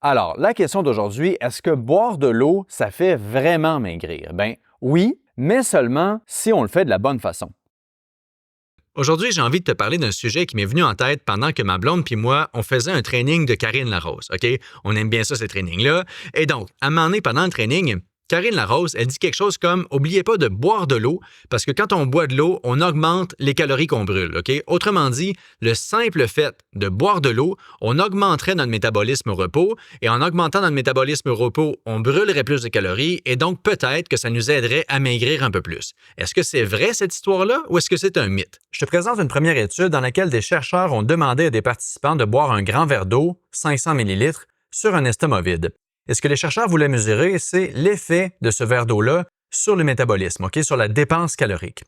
Alors, la question d'aujourd'hui, est-ce que boire de l'eau, ça fait vraiment maigrir? Ben oui, mais seulement si on le fait de la bonne façon. Aujourd'hui, j'ai envie de te parler d'un sujet qui m'est venu en tête pendant que ma blonde puis moi, on faisait un training de Karine Larose, OK? On aime bien ça, ces trainings-là. Et donc, à un moment donné, pendant le training, Karine Larose, elle dit quelque chose comme « Oubliez pas de boire de l'eau, parce que quand on boit de l'eau, on augmente les calories qu'on brûle, OK? » Autrement dit, le simple fait de boire de l'eau, on augmenterait notre métabolisme au repos, et en augmentant notre métabolisme au repos, on brûlerait plus de calories, et donc peut-être que ça nous aiderait à maigrir un peu plus. Est-ce que c'est vrai cette histoire-là, ou est-ce que c'est un mythe? Je te présente une première étude dans laquelle des chercheurs ont demandé à des participants de boire un grand verre d'eau, 500 ml, sur un estomac vide. Et ce que les chercheurs voulaient mesurer, c'est l'effet de ce verre d'eau-là sur le métabolisme, OK, sur la dépense calorique.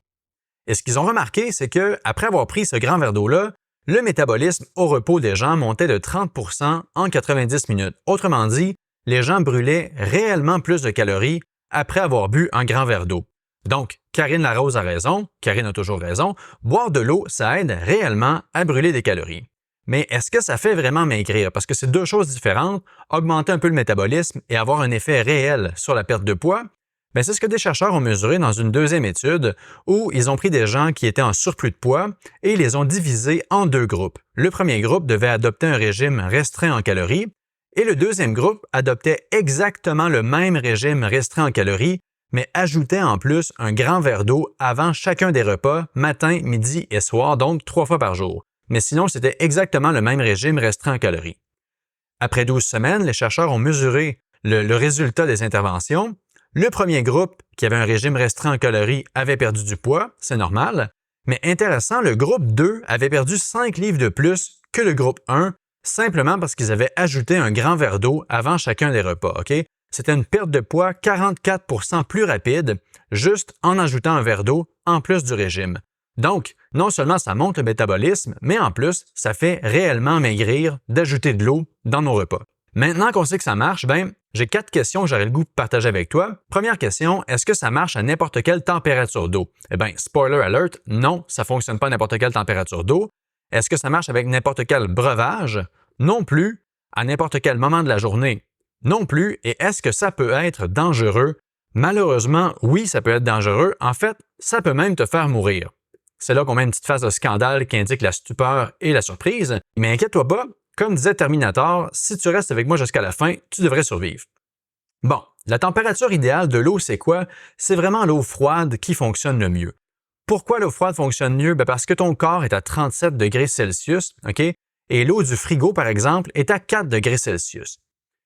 Et ce qu'ils ont remarqué, c'est qu'après avoir pris ce grand verre d'eau-là, le métabolisme au repos des gens montait de 30 % en 90 minutes. Autrement dit, les gens brûlaient réellement plus de calories après avoir bu un grand verre d'eau. Donc, Karine Larose a raison, Karine a toujours raison, boire de l'eau, ça aide réellement à brûler des calories. Mais est-ce que ça fait vraiment maigrir? Parce que c'est deux choses différentes, augmenter un peu le métabolisme et avoir un effet réel sur la perte de poids. Bien, c'est ce que des chercheurs ont mesuré dans une deuxième étude où ils ont pris des gens qui étaient en surplus de poids et ils les ont divisés en deux groupes. Le premier groupe devait adopter un régime restreint en calories et le deuxième groupe adoptait exactement le même régime restreint en calories, mais ajoutait en plus un grand verre d'eau avant chacun des repas, matin, midi et soir, donc 3 fois par jour. Mais sinon, c'était exactement le même régime restreint en calories. Après 12 semaines, les chercheurs ont mesuré le résultat des interventions. Le premier groupe, qui avait un régime restreint en calories, avait perdu du poids, c'est normal. Mais intéressant, le groupe 2 avait perdu 5 livres de plus que le groupe 1, simplement parce qu'ils avaient ajouté un grand verre d'eau avant chacun des repas. OK? C'était une perte de poids 44 % plus rapide, juste en ajoutant un verre d'eau en plus du régime. Donc, non seulement ça monte le métabolisme, mais en plus, ça fait réellement maigrir d'ajouter de l'eau dans nos repas. Maintenant qu'on sait que ça marche, j'ai 4 questions que j'aurais le goût de partager avec toi. Première question, est-ce que ça marche à n'importe quelle température d'eau? Eh bien, spoiler alert, non, ça ne fonctionne pas à n'importe quelle température d'eau. Est-ce que ça marche avec n'importe quel breuvage? Non plus. À n'importe quel moment de la journée? Non plus. Et est-ce que ça peut être dangereux? Malheureusement, oui, ça peut être dangereux. En fait, ça peut même te faire mourir. C'est là qu'on met une petite phase de scandale qui indique la stupeur et la surprise. Mais inquiète-toi pas, comme disait Terminator, si tu restes avec moi jusqu'à la fin, tu devrais survivre. Bon, la température idéale de l'eau, c'est quoi? C'est vraiment l'eau froide qui fonctionne le mieux. Pourquoi l'eau froide fonctionne mieux? Parce que ton corps est à 37 degrés Celsius, OK? Et l'eau du frigo, par exemple, est à 4 degrés Celsius.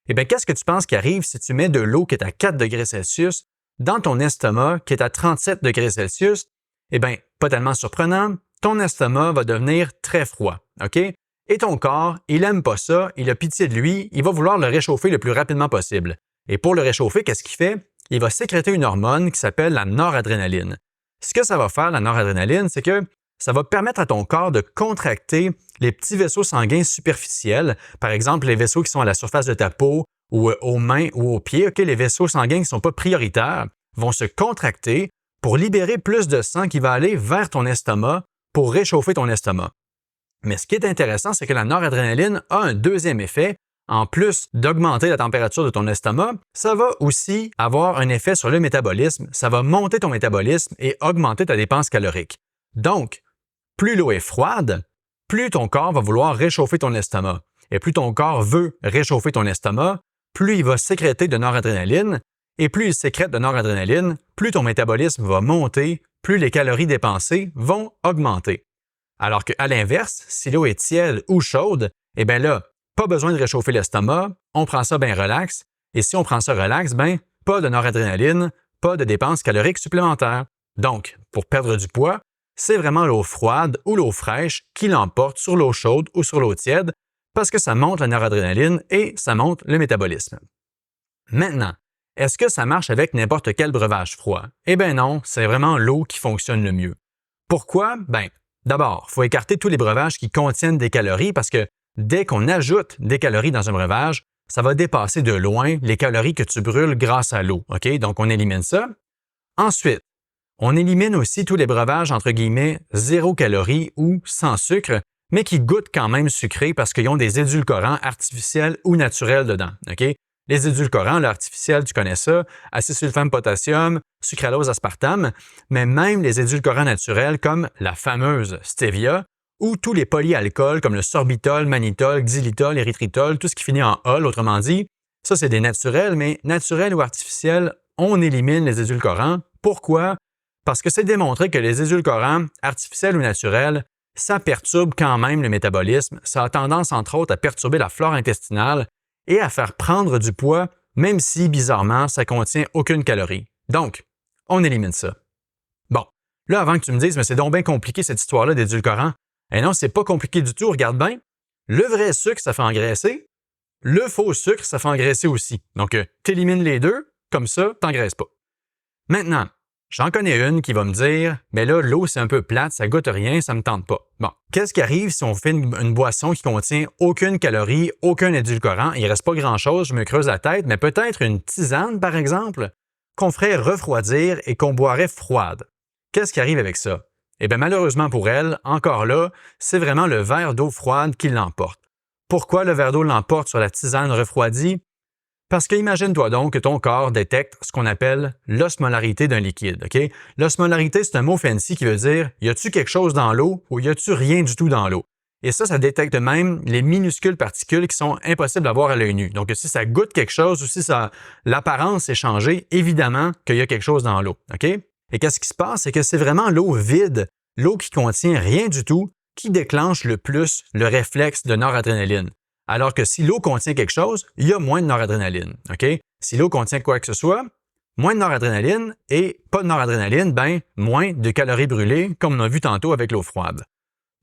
Eh bien, qu'est-ce que tu penses qui arrive si tu mets de l'eau qui est à 4 degrés Celsius dans ton estomac qui est à 37 degrés Celsius? Eh bien, pas tellement surprenant, ton estomac va devenir très froid, OK? Et ton corps, il aime pas ça, il a pitié de lui, il va vouloir le réchauffer le plus rapidement possible. Et pour le réchauffer, qu'est-ce qu'il fait? Il va sécréter une hormone qui s'appelle la noradrénaline. Ce que ça va faire, la noradrénaline, c'est que ça va permettre à ton corps de contracter les petits vaisseaux sanguins superficiels, par exemple les vaisseaux qui sont à la surface de ta peau ou aux mains ou aux pieds. OK, les vaisseaux sanguins qui ne sont pas prioritaires vont se contracter pour libérer plus de sang qui va aller vers ton estomac pour réchauffer ton estomac. Mais ce qui est intéressant, c'est que la noradrénaline a un deuxième effet. En plus d'augmenter la température de ton estomac, ça va aussi avoir un effet sur le métabolisme. Ça va monter ton métabolisme et augmenter ta dépense calorique. Donc, plus l'eau est froide, plus ton corps va vouloir réchauffer ton estomac. Et plus ton corps veut réchauffer ton estomac, plus il va sécréter de noradrénaline. Et plus il sécrète de noradrénaline, plus ton métabolisme va monter, plus les calories dépensées vont augmenter. Alors qu'à l'inverse, si l'eau est tiède ou chaude, eh bien là, pas besoin de réchauffer l'estomac, on prend ça bien relax. Et si on prend ça relax, pas de noradrénaline, pas de dépenses caloriques supplémentaires. Donc, pour perdre du poids, c'est vraiment l'eau froide ou l'eau fraîche qui l'emporte sur l'eau chaude ou sur l'eau tiède parce que ça monte la noradrénaline et ça monte le métabolisme. Maintenant, est-ce que ça marche avec n'importe quel breuvage froid? Eh bien non, c'est vraiment l'eau qui fonctionne le mieux. Pourquoi? D'abord, il faut écarter tous les breuvages qui contiennent des calories parce que dès qu'on ajoute des calories dans un breuvage, ça va dépasser de loin les calories que tu brûles grâce à l'eau. OK? Donc, on élimine ça. Ensuite, on élimine aussi tous les breuvages entre guillemets 0 calories ou sans sucre mais qui goûtent quand même sucrés parce qu'ils ont des édulcorants artificiels ou naturels dedans. OK? Les édulcorants, l'artificiel, tu connais ça, acésulfame potassium, sucralose, aspartame, mais même les édulcorants naturels comme la fameuse stevia ou tous les polyalcools comme le sorbitol, mannitol, xylitol, érythritol, tout ce qui finit en ol, autrement dit, ça c'est des naturels, mais naturels ou artificiels, on élimine les édulcorants. Pourquoi? Parce que c'est démontré que les édulcorants, artificiels ou naturels, ça perturbe quand même le métabolisme, ça a tendance entre autres à perturber la flore intestinale et à faire prendre du poids, même si, bizarrement, ça contient aucune calorie. Donc, on élimine ça. Bon, là, avant que tu me dises, mais c'est donc bien compliqué cette histoire-là d'édulcorants. Eh non, c'est pas compliqué du tout, regarde bien. Le vrai sucre, ça fait engraisser. Le faux sucre, ça fait engraisser aussi. Donc, tu élimines les deux, comme ça, t'engraisses pas. Maintenant, j'en connais une qui va me dire « Mais là, l'eau, c'est un peu plate, ça goûte rien, ça me tente pas. » Bon, qu'est-ce qui arrive si on fait une boisson qui contient aucune calorie, aucun édulcorant? Il reste pas grand-chose, je me creuse la tête, mais peut-être une tisane, par exemple, qu'on ferait refroidir et qu'on boirait froide. Qu'est-ce qui arrive avec ça? Eh bien, malheureusement pour elle, encore là, c'est vraiment le verre d'eau froide qui l'emporte. Pourquoi le verre d'eau l'emporte sur la tisane refroidie? Parce que imagine-toi donc que ton corps détecte ce qu'on appelle l'osmolarité d'un liquide. Okay? L'osmolarité, c'est un mot fancy qui veut dire y a-tu quelque chose dans l'eau ou y a-tu rien du tout dans l'eau? Et ça détecte même les minuscules particules qui sont impossibles à voir à l'œil nu. Donc, si ça goûte quelque chose ou si l'apparence est changée, évidemment qu'il y a quelque chose dans l'eau. Okay? Et qu'est-ce qui se passe? C'est que c'est vraiment l'eau vide, l'eau qui contient rien du tout, qui déclenche le plus le réflexe de noradrénaline. Alors que si l'eau contient quelque chose, il y a moins de noradrénaline. Okay? Si l'eau contient quoi que ce soit, moins de noradrénaline et pas de noradrénaline, ben moins de calories brûlées, comme on a vu tantôt avec l'eau froide.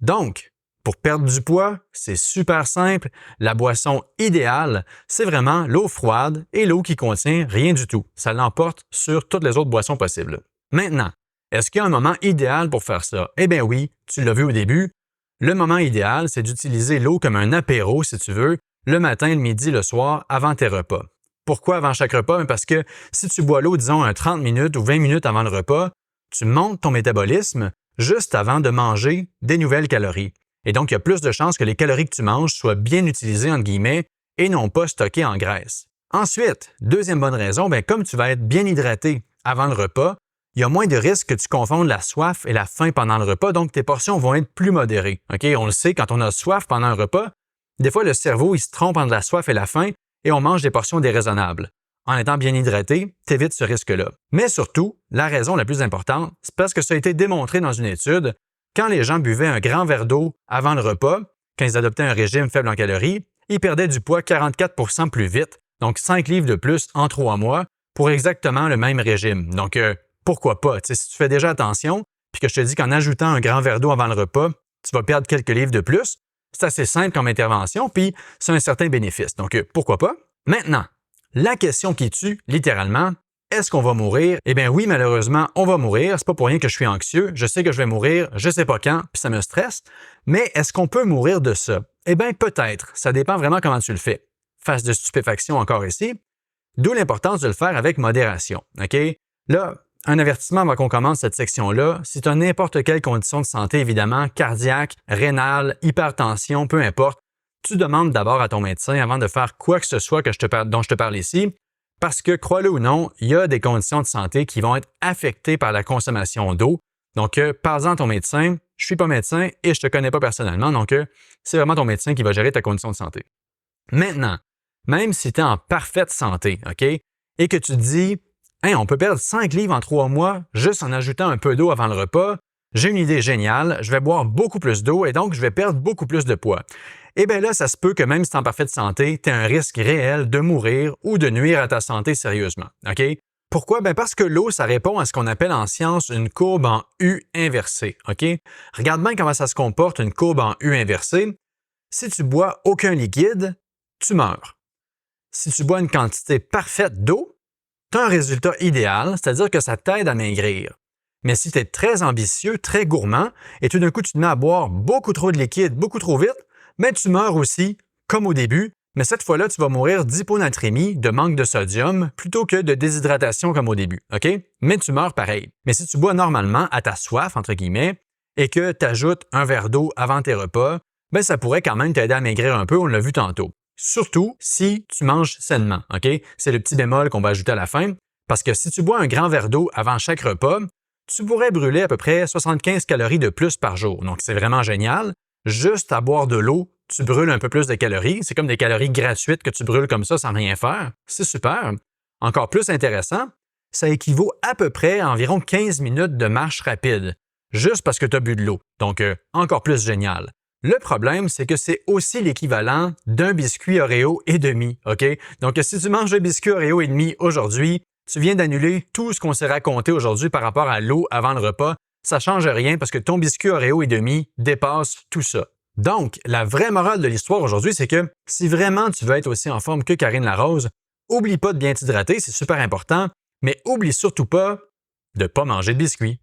Donc, pour perdre du poids, c'est super simple. La boisson idéale, c'est vraiment l'eau froide et l'eau qui contient rien du tout. Ça l'emporte sur toutes les autres boissons possibles. Maintenant, est-ce qu'il y a un moment idéal pour faire ça? Eh bien oui, tu l'as vu au début. Le moment idéal, c'est d'utiliser l'eau comme un apéro, si tu veux, le matin, le midi, le soir, avant tes repas. Pourquoi avant chaque repas? Parce que si tu bois l'eau, disons, 30 minutes ou 20 minutes avant le repas, tu montes ton métabolisme juste avant de manger des nouvelles calories. Et donc, il y a plus de chances que les calories que tu manges soient bien utilisées, entre guillemets, et non pas stockées en graisse. Ensuite, deuxième bonne raison, comme tu vas être bien hydraté avant le repas, il y a moins de risques que tu confondes la soif et la faim pendant le repas, donc tes portions vont être plus modérées. Okay? On le sait, quand on a soif pendant un repas, des fois le cerveau il se trompe entre la soif et la faim et on mange des portions déraisonnables. En étant bien hydraté, tu évites ce risque-là. Mais surtout, la raison la plus importante, c'est parce que ça a été démontré dans une étude, quand les gens buvaient un grand verre d'eau avant le repas, quand ils adoptaient un régime faible en calories, ils perdaient du poids 44% plus vite, donc 5 livres de plus en 3 mois, pour exactement le même régime. Donc, pourquoi pas? Si tu fais déjà attention, puis que je te dis qu'en ajoutant un grand verre d'eau avant le repas, tu vas perdre quelques livres de plus, c'est assez simple comme intervention, puis c'est un certain bénéfice. Donc, pourquoi pas? Maintenant, la question qui tue, littéralement, est-ce qu'on va mourir? Eh bien oui, malheureusement, on va mourir. C'est pas pour rien que je suis anxieux. Je sais que je vais mourir, je sais pas quand, puis ça me stresse. Mais est-ce qu'on peut mourir de ça? Eh bien peut-être. Ça dépend vraiment comment tu le fais. Phase de stupéfaction encore ici. D'où l'importance de le faire avec modération. OK? Là, un avertissement avant qu'on commence cette section-là. Si tu as n'importe quelle condition de santé, évidemment, cardiaque, rénale, hypertension, peu importe, tu demandes d'abord à ton médecin avant de faire quoi que ce soit dont je te parle ici. Parce que, crois-le ou non, il y a des conditions de santé qui vont être affectées par la consommation d'eau. Donc, parle-en à ton médecin. Je suis pas médecin et je te connais pas personnellement. Donc, c'est vraiment ton médecin qui va gérer ta condition de santé. Maintenant, même si tu es en parfaite santé, OK, et que tu te dis hey, on peut perdre 5 livres en 3 mois juste en ajoutant un peu d'eau avant le repas. J'ai une idée géniale, je vais boire beaucoup plus d'eau et donc je vais perdre beaucoup plus de poids. Eh bien là, ça se peut que même si tu es en parfaite santé, tu aies un risque réel de mourir ou de nuire à ta santé sérieusement. OK? Pourquoi? Parce que l'eau, ça répond à ce qu'on appelle en science une courbe en U inversée. OK? Regarde bien comment ça se comporte, une courbe en U inversée. Si tu bois aucun liquide, tu meurs. Si tu bois une quantité parfaite d'eau, tu as un résultat idéal, c'est-à-dire que ça t'aide à maigrir. Mais si tu es très ambitieux, très gourmand, et tout d'un coup tu te mets à boire beaucoup trop de liquide, beaucoup trop vite, mais tu meurs aussi, comme au début, mais cette fois-là, tu vas mourir d'hyponatrémie, de manque de sodium, plutôt que de déshydratation comme au début, OK? Mais tu meurs pareil. Mais si tu bois normalement à ta soif, entre guillemets, et que tu ajoutes un verre d'eau avant tes repas, ben ça pourrait quand même t'aider à maigrir un peu, on l'a vu tantôt. Surtout si tu manges sainement, OK? C'est le petit bémol qu'on va ajouter à la fin, parce que si tu bois un grand verre d'eau avant chaque repas, tu pourrais brûler à peu près 75 calories de plus par jour. Donc, c'est vraiment génial. Juste à boire de l'eau, tu brûles un peu plus de calories. C'est comme des calories gratuites que tu brûles comme ça sans rien faire. C'est super. Encore plus intéressant, ça équivaut à peu près à environ 15 minutes de marche rapide, juste parce que tu as bu de l'eau. Donc, encore plus génial. Le problème, c'est que c'est aussi l'équivalent d'un biscuit Oreo et demi, OK? Donc, si tu manges un biscuit Oreo et demi aujourd'hui, tu viens d'annuler tout ce qu'on s'est raconté aujourd'hui par rapport à l'eau avant le repas. Ça ne change rien parce que ton biscuit Oreo et demi dépasse tout ça. Donc, la vraie morale de l'histoire aujourd'hui, c'est que si vraiment tu veux être aussi en forme que Karine Larose, oublie pas de bien t'hydrater, c'est super important, mais oublie surtout pas de ne pas manger de biscuits.